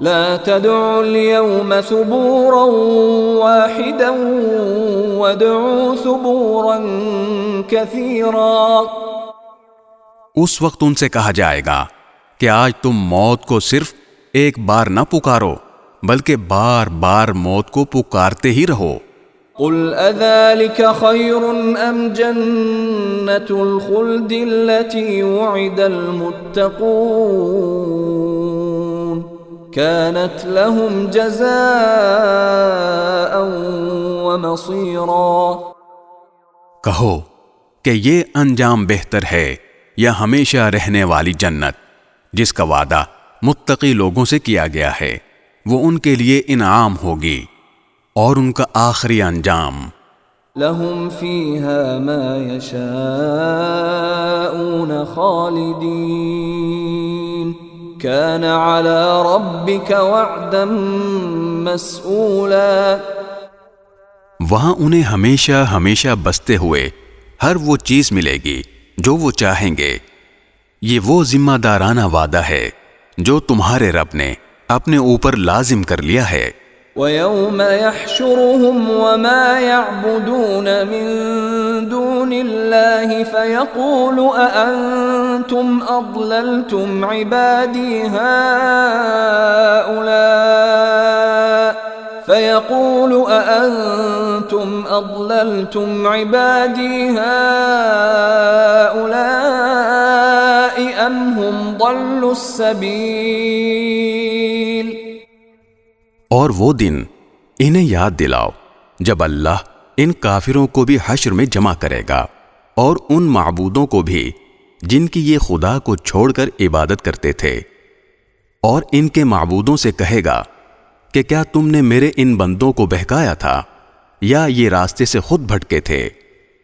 لا تدعوا اليوم ثبورا واحدا وادعوا ثبورا كثيرا۔ اس وقت ان سے کہا جائے گا کہ آج تم موت کو صرف ایک بار نہ پکارو بلکہ بار بار موت کو پکارتے ہی رہو۔ قل اذلك خير ام جنة الخلد التي وعد المتقون كانت لهم جزاء ومصيرا۔ کہو کہ یہ انجام بہتر ہے یا ہمیشہ رہنے والی جنت جس کا وعدہ متقی لوگوں سے کیا گیا ہے، وہ ان کے لیے انعام ہوگی اور ان کا آخری انجام۔ لهم فيها ما يشاءون خالدين كان على ربك وعدا مسئولا۔ وہاں انہیں ہمیشہ ہمیشہ بستے ہوئے ہر وہ چیز ملے گی جو وہ چاہیں گے۔ یہ وہ ذمہ دارانہ وعدہ ہے جو تمہارے رب نے اپنے اوپر لازم کر لیا ہے۔ وَيَوْمَ يَحْشُرُهُمْ وَمَا يَعْبُدُونَ مِن دُونِ اللَّهِ فَيَقُولُ أَأَنْتُمْ أَضْلَلْتُمْ عِبَادِي هَؤُلَاءِ أَمْ هُمْ ضَلُّوا السَّبِيلَ۔ اور وہ دن انہیں یاد دلاؤ جب اللہ ان کافروں کو بھی حشر میں جمع کرے گا اور ان معبودوں کو بھی جن کی یہ خدا کو چھوڑ کر عبادت کرتے تھے، اور ان کے معبودوں سے کہے گا کہ کیا تم نے میرے ان بندوں کو بہکایا تھا یا یہ راستے سے خود بھٹکے تھے؟